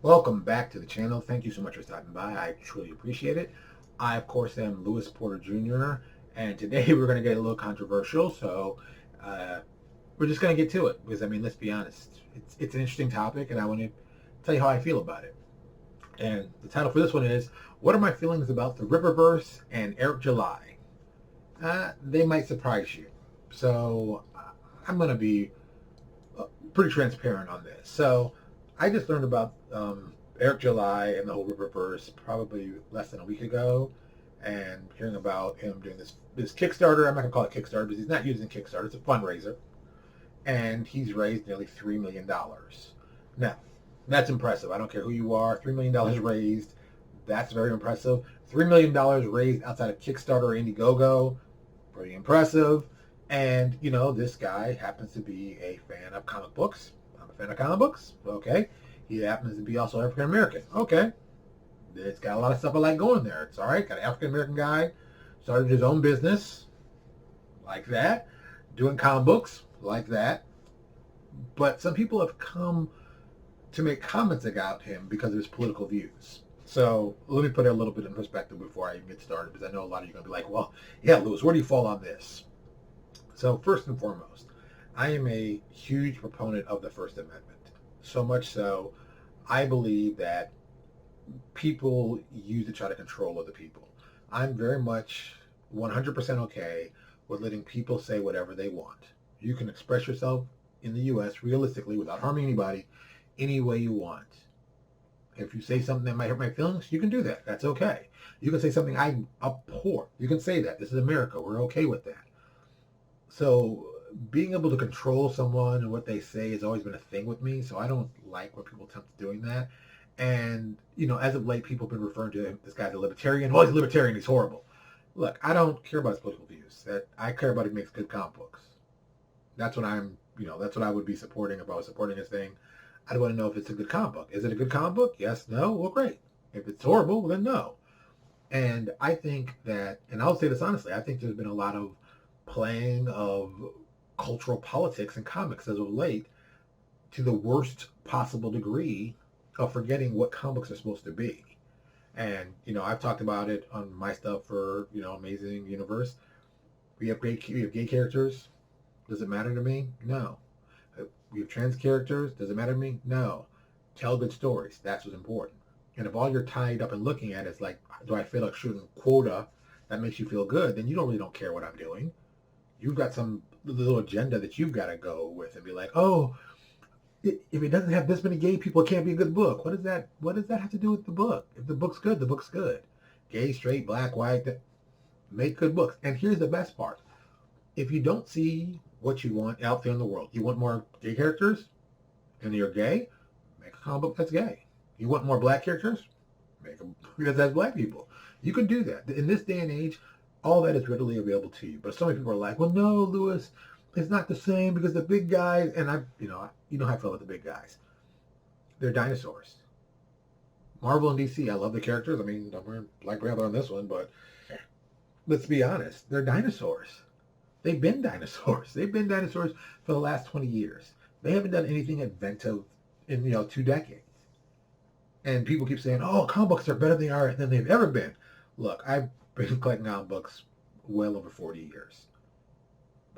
Welcome back to the channel. Thank you so much for stopping by. I truly appreciate it. I, of course, am Lewis Porter Jr., and today we're going to get a little controversial, so uh, we're just going to get to it because, I mean, let's be honest. It's an interesting topic, and I want to tell you how I feel about it. And the title for this one is, What are my feelings about the Ripperverse and Eric July? They might surprise you. So I'm going to be pretty transparent on this. So I just learned about Eric July and the whole Ripperverse probably less than a week ago, and hearing about him doing this Kickstarter. I'm not gonna call it Kickstarter because he's not using Kickstarter. It's a fundraiser, and he's raised nearly $3 million. Now, that's impressive. I don't care who you are. $3 million raised. That's very impressive. $3 million raised outside of Kickstarter or Indiegogo. Pretty impressive. And, this guy happens to be a fan of comic books. I'm a fan of comic books. Okay. He happens to be also African American. Okay. It's got a lot of stuff I like going there. It's all right. Got an African American guy, started his own business, like that, doing comic books, like that. But some people have come to make comments about him because of his political views. So let me put it a little bit in perspective before I even get started, because I know a lot of you are going to be like, well, yeah, Lewis, where do you fall on this? So first and foremost, I am a huge proponent of the First Amendment. So much so, I believe that people use to try to control other people. I'm very much 100% okay with letting people say whatever they want. You can express yourself in the U.S. realistically without harming anybody any way you want. If you say something that might hurt my feelings, you can do that. That's okay. You can say something I abhor. You can say that. This is America. We're okay with that. So being able to control someone and what they say has always been a thing with me. So I don't like when people attempt doing that. And, as of late, people have been referring to this guy's a libertarian. Well, he's a libertarian. He's horrible. Look, I don't care about his political views. That I care about he makes good comic books. That's what that's what I would be supporting if I was supporting his thing. I'd want to know if it's a good comic book. Is it a good comic book? Yes, no, well, great. If it's horrible, well, then no. And I think that, and I'll say this honestly, I think there's been a lot of playing of cultural politics in comics as of late to the worst possible degree of forgetting what comics are supposed to be. And, I've talked about it on my stuff for, Amazing Universe. We have gay characters. Does it matter to me? No. We have trans characters. Does it matter to me? No. Tell good stories. That's what's important. And if all you're tied up and looking at is like, do I feel like shooting quota that makes you feel good, then you don't care what I'm doing. You've got some little agenda that you've got to go with and be like, oh, if it doesn't have this many gay people, it can't be a good book. What does that have to do with the book? If the book's good, the book's good. Gay, straight, black, white, make good books. And here's the best part. If you don't see what you want out there in the world, you want more gay characters and you're gay, make a comic book that's gay. You want more black characters, make them because that's black people. You can do that. In this day and age, all that is readily available to you. But so many people are like, well, no, Lewis, it's not the same because the big guys, and how I feel about the big guys. They're dinosaurs. Marvel and DC, I love the characters. I mean, I'm wearing Black Panther on this one, but let's be honest, they're dinosaurs. They've been dinosaurs. They've been dinosaurs for the last 20 years. They haven't done anything inventive in, 2 decades. And people keep saying, oh, comic books are better than they've ever been. Look, I've been collecting comic books well over 40 years.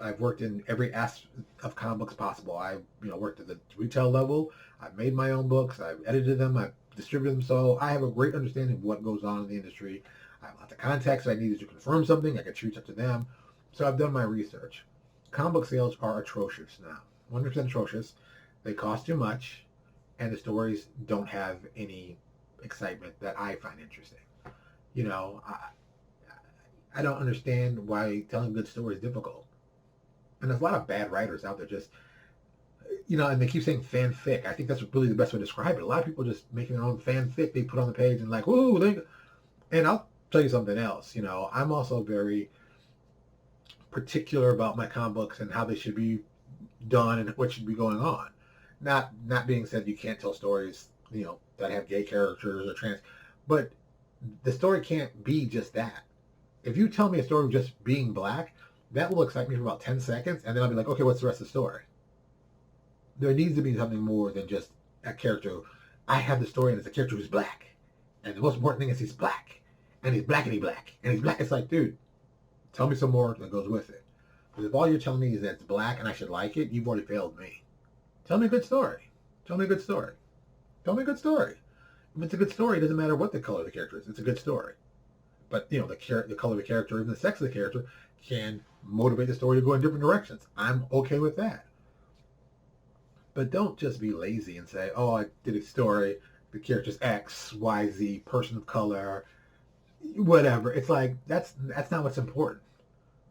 I've worked in every aspect of comic books possible. I've worked at the retail level. I've made my own books. I've edited them. I've distributed them. So I have a great understanding of what goes on in the industry. I have lots of contacts. I needed to confirm something. I could reach out to them. So I've done my research. Comic book sales are atrocious now. 100% atrocious. They cost too much, and the stories don't have any excitement that I find interesting. I don't understand why telling good stories is difficult. And there's a lot of bad writers out there just, and they keep saying fanfic. I think that's really the best way to describe it. A lot of people just making their own fanfic they put on the page and like, woo, and I'll tell you something else. I'm also very particular about my comic books and how they should be done and what should be going on. Not being said you can't tell stories, that have gay characters or trans, but the story can't be just that. If you tell me a story of just being black, that will excite me for about 10 seconds, and then I'll be like, okay, what's the rest of the story? There needs to be something more than just a character I have the story and it's a character who's black. And the most important thing is he's black. And he's blackity black. And he's black. It's like, dude, tell me some more that goes with it. Because if all you're telling me is that it's black and I should like it, you've already failed me. Tell me a good story. Tell me a good story. Tell me a good story. If it's a good story, it doesn't matter what the color of the character is. It's a good story. But, you know, the color of the character, even the sex of the character, can motivate the story to go in different directions. I'm okay with that. But don't just be lazy and say, oh, I did a story, the character's X, Y, Z, person of color, whatever. It's like, that's not what's important.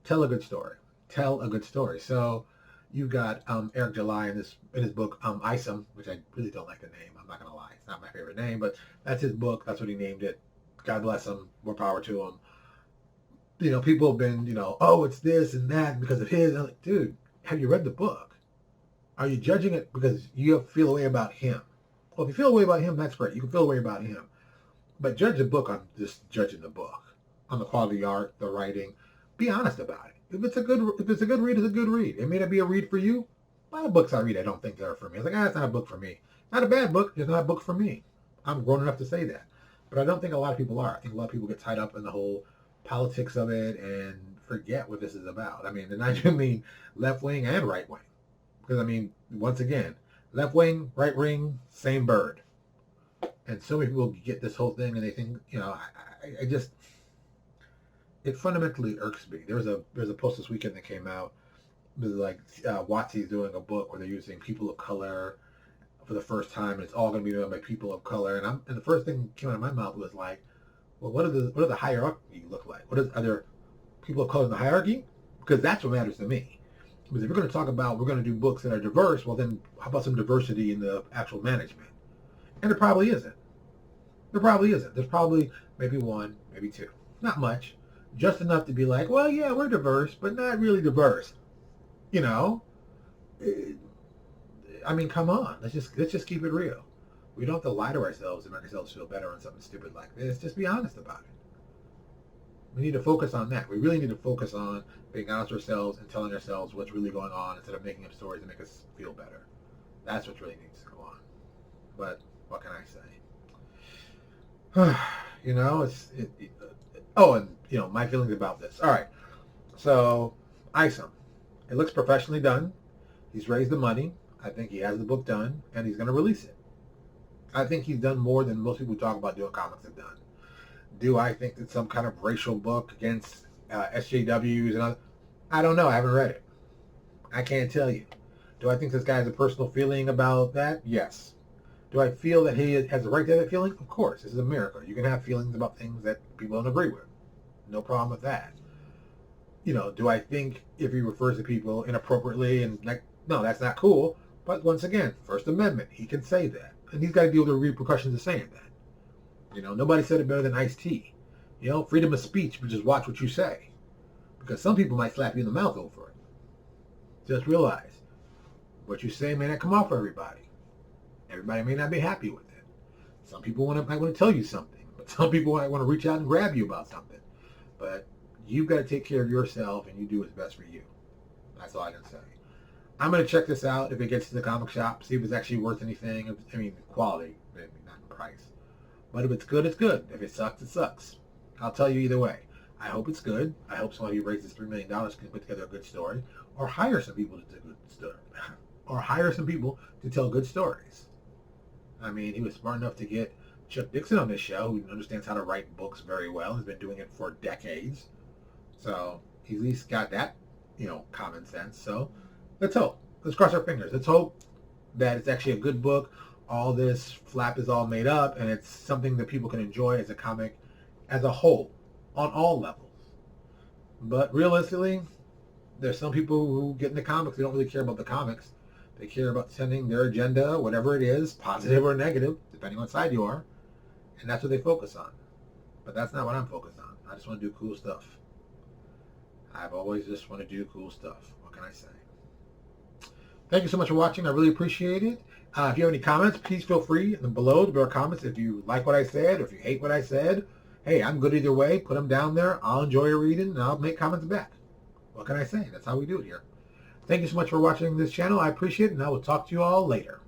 Tell a good story. Tell a good story. So you got Eric July in his book, Isom, which I really don't like the name. I'm not going to lie. It's not my favorite name, but that's his book. That's what he named it. God bless him. More power to him. You know, people have been, you know, oh, it's this and that because of his. I'm like, dude, have you read the book? Are you judging it because you feel a way about him? Well, if you feel a way about him, that's great. You can feel a way about him. But judge the book on just judging the book, on the quality of the art, the writing. Be honest about it. If it's a good read, it's a good read. It may not be a read for you. A lot of books I read, I don't think they're for me. It's like, it's not a book for me. Not a bad book. It's not a book for me. I'm grown enough to say that. But I don't think a lot of people are. I think a lot of people get tied up in the whole politics of it and forget what this is about. I mean, and I do mean left wing and right wing. Because, I mean, once again, left wing, right wing, same bird. And so many people get this whole thing and they think, you know, I just, it fundamentally irks me. There's a post this weekend that came out. It was like Watsy's doing a book where they're using people of color for the first time, and it's all going to be done by people of color. And the first thing that came out of my mouth was like, well, what are the hierarchy look like? Are there people of color in the hierarchy? Because that's what matters to me. Because if we're going to talk about we're going to do books that are diverse, well then how about some diversity in the actual management? And there probably isn't. There probably isn't. There's probably maybe one, maybe two. Not much. Just enough to be like, well, yeah, we're diverse, but not really diverse. You know? I mean, come on. Let's just keep it real. We don't have to lie to ourselves and make ourselves feel better on something stupid like this. Just be honest about it. We need to focus on that. We really need to focus on being honest with ourselves and telling ourselves what's really going on instead of making up stories to make us feel better. That's what really needs to go on. But what can I say? You know, oh, and, you know, my feelings about this. All right. So, Isom. It looks professionally done. He's raised the money. I think he has the book done, and he's going to release it. I think he's done more than most people who talk about doing comics have done. Do I think it's some kind of racial book against SJWs and other? I don't know. I haven't read it. I can't tell you. Do I think this guy has a personal feeling about that? Yes. Do I feel that he has the right to have that feeling? Of course. This is America. You can have feelings about things that people don't agree with. No problem with that. You know, do I think if he refers to people inappropriately and like, no, that's not cool. But once again, First Amendment, he can say that. And he's got to deal with the repercussions of saying that. You know, nobody said it better than Ice-T. You know, freedom of speech, but just watch what you say. Because some people might slap you in the mouth over it. Just realize, what you say may not come off for everybody. Everybody may not be happy with it. Some people might want to tell you something, but some people might want to reach out and grab you about something. But you've got to take care of yourself, and you do what's best for you. That's all I can say. I'm going to check this out if it gets to the comic shop, see if it's actually worth anything. I mean, quality, maybe not in price. But if it's good, it's good. If it sucks, it sucks. I'll tell you either way. I hope it's good. I hope somebody who raises $3 million can put together a good story, or hire some people to do good story, or hire some people to tell good stories. I mean, he was smart enough to get Chuck Dixon on this show, who understands how to write books very well. He's been doing it for decades. So he's at least got that, you know, common sense. So let's hope. Let's cross our fingers. Let's hope that it's actually a good book. All this flap is all made up, and it's something that people can enjoy as a comic as a whole, on all levels. But realistically, there's some people who get into comics, they don't really care about the comics. They care about sending their agenda, whatever it is, positive or negative, depending on what side you are, and that's what they focus on. But that's not what I'm focused on. I just want to do cool stuff. I've always just want to do cool stuff. What can I say? Thank you so much for watching. I really appreciate it. If you have any comments, please feel free below to leave comments. If you like what I said or if you hate what I said, hey, I'm good either way. Put them down there. I'll enjoy your reading, and I'll make comments back. What can I say? That's how we do it here. Thank you so much for watching this channel. I appreciate it, and I will talk to you all later.